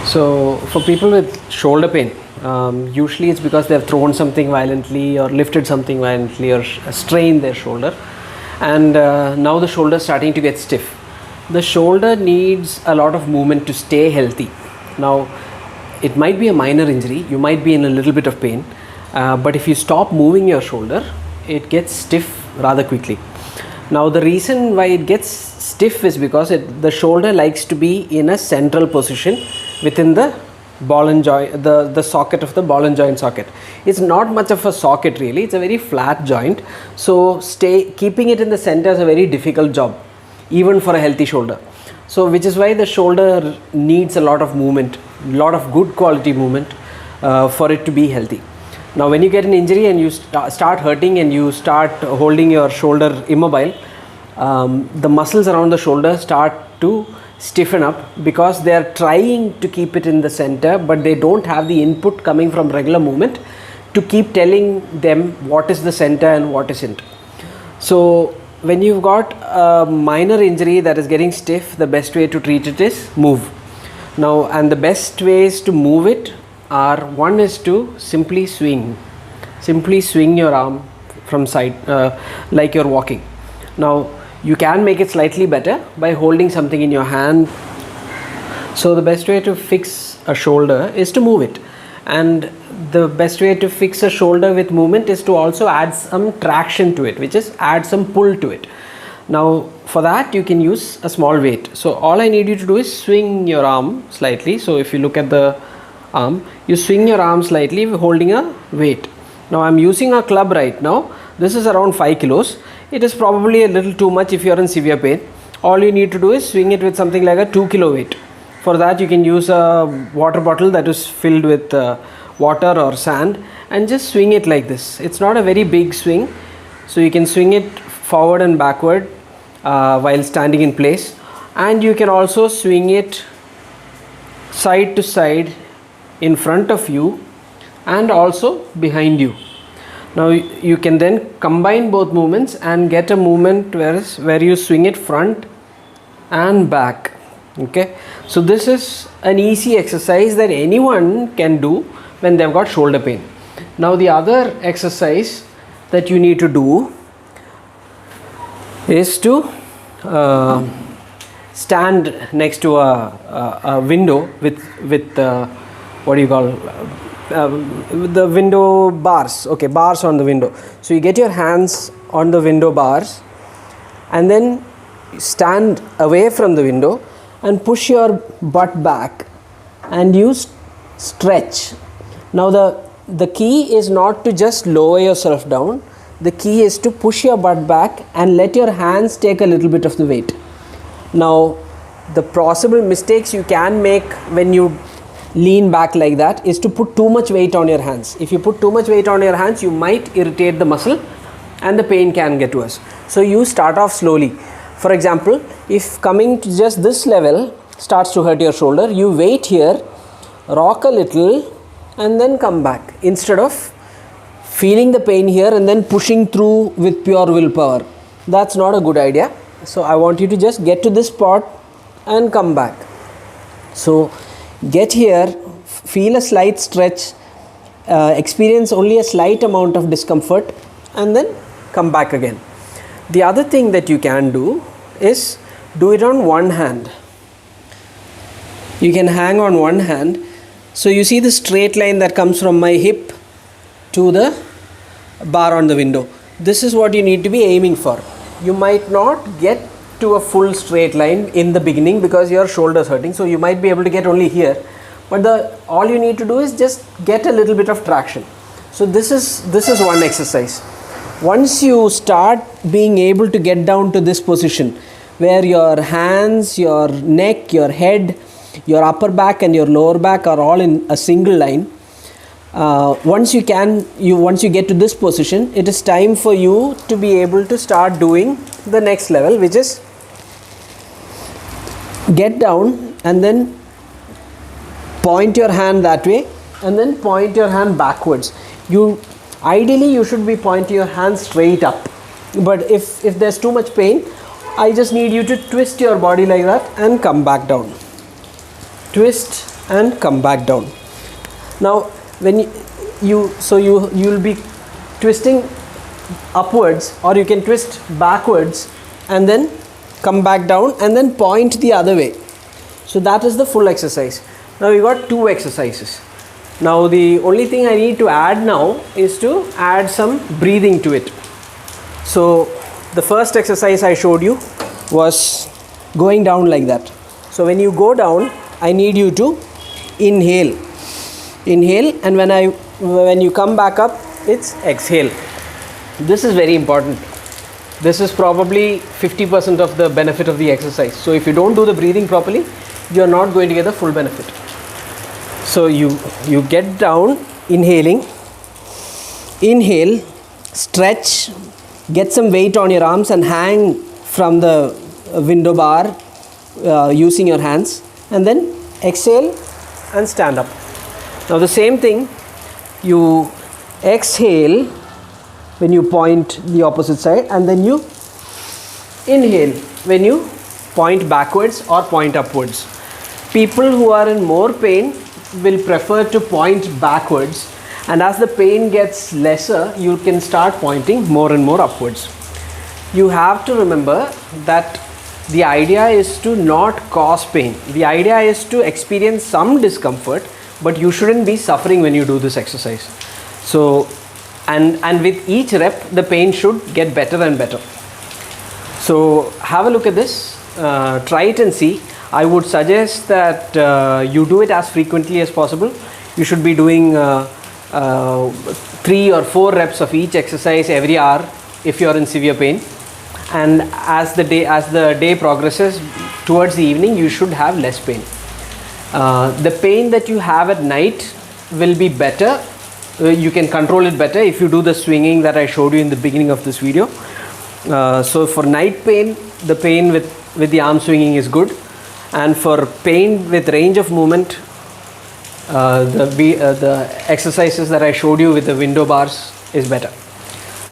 So for people with shoulder pain, usually it's because they have thrown something violently or lifted something violently or strained their shoulder, and now the shoulder is starting to get stiff. The shoulder needs a lot of movement to stay healthy. Now it might be a minor injury, you might be in a little bit of pain, but if you stop moving your shoulder, it gets stiff rather quickly. Now the reason why it gets stiff is because the shoulder likes to be in a central position within the ball and joint, the socket of the ball and joint socket. It's not much of a socket really, it's a very flat joint. So keeping it in the center is a very difficult job, even for a healthy shoulder. So which is why the shoulder needs a lot of movement, a lot of good quality movement for it to be healthy. Now when you get an injury and you start hurting and you start holding your shoulder immobile, the muscles around the shoulder start to stiffen up because they are trying to keep it in the center, but they don't have the input coming from regular movement to keep telling them what is the center and what isn't. So when you've got a minor injury that is getting stiff, the best way to treat it is move. Now, and the best ways to move it are, one is to simply swing your arm from side like you're walking. Now you can make it slightly better by holding something in your hand. So the best way to fix a shoulder is to move it, and the best way to fix a shoulder with movement is to also add some traction to it, which is add some pull to it. Now for that you can use a small weight. So all I need you to do is swing your arm slightly. So if you look at the arm, you swing your arm slightly holding a weight. Now I'm using a club right now. This is around 5 kilos. It is probably a little too much if you are in severe pain. All you need to do is swing it with something like a 2 kilo weight. For that you can use a water bottle that is filled with water or sand and just swing it like this. It's not a very big swing, so you can swing it forward and backward while standing in place, and you can also swing it side to side in front of you and also behind you. Now you can then combine both movements and get a movement where you swing it front and back. Okay, so this is an easy exercise that anyone can do when they've got shoulder pain. Now the other exercise that you need to do is to stand next to a window with what do you call the window bars. Okay, bars on the window. So you get your hands on the window bars and then stand away from the window and push your butt back and you stretch. Now the key is not to just lower yourself down. The key is to push your butt back and let your hands take a little bit of the weight. Now the possible mistakes you can make when you lean back like that is to put too much weight on your hands. If you put too much weight on your hands, you might irritate the muscle and the pain can get worse. So you start off slowly. For example, if coming to just this level starts to hurt your shoulder, you wait here, rock a little and then come back, instead of feeling the pain here and then pushing through with pure willpower. That's not a good idea. So I want you to just get to this spot and come back. So get here, feel a slight stretch, experience only a slight amount of discomfort and then come back again. The other thing that you can do is do it on one hand. You can hang on one hand. So you see the straight line that comes from my hip to the bar on the window. This is what you need to be aiming for. You might not get to a full straight line in the beginning because your shoulder is hurting, so you might be able to get only here, but all you need to do is just get a little bit of traction. So this is one exercise. Once you start being able to get down to this position where your hands, your neck, your head, your upper back and your lower back are all in a single line, once you get to this position, it is time for you to be able to start doing the next level, which is get down and then point your hand that way and then point your hand backwards. Ideally you should be pointing your hand straight up, but if there's too much pain, I just need you to twist your body like that and come back down. Twist and come back down. Now when you'll be twisting upwards, or you can twist backwards and then come back down and then point the other way. So that is the full exercise. Now we got 2 exercises. Now the only thing I need to add now is to add some breathing to it. So the first exercise I showed you was going down like that. So when you go down, I need you to inhale, and when you come back up, it's exhale. This is very important. This is probably 50% of the benefit of the exercise. So if you don't do the breathing properly, you are not going to get the full benefit. So you get down, inhaling, inhale, stretch, get some weight on your arms and hang from the window bar using your hands, and then exhale and stand up. Now the same thing, you exhale when you point the opposite side, and then you inhale when you point backwards or point upwards. People who are in more pain will prefer to point backwards, and as the pain gets lesser, you can start pointing more and more upwards. You have to remember that the idea is to not cause pain. The idea is to experience some discomfort, but you shouldn't be suffering when you do this exercise. So and with each rep, the pain should get better and better. So have a look at this, try it and see. I would suggest that you do it as frequently as possible. You should be doing 3 or 4 reps of each exercise every hour if you are in severe pain. And as the day progresses towards the evening, you should have less pain. The pain that you have at night will be better. You can control it better if you do the swinging that I showed you in the beginning of this video. So for night pain, the pain with the arm swinging is good, and for pain with range of movement, the exercises that I showed you with the window bars is better.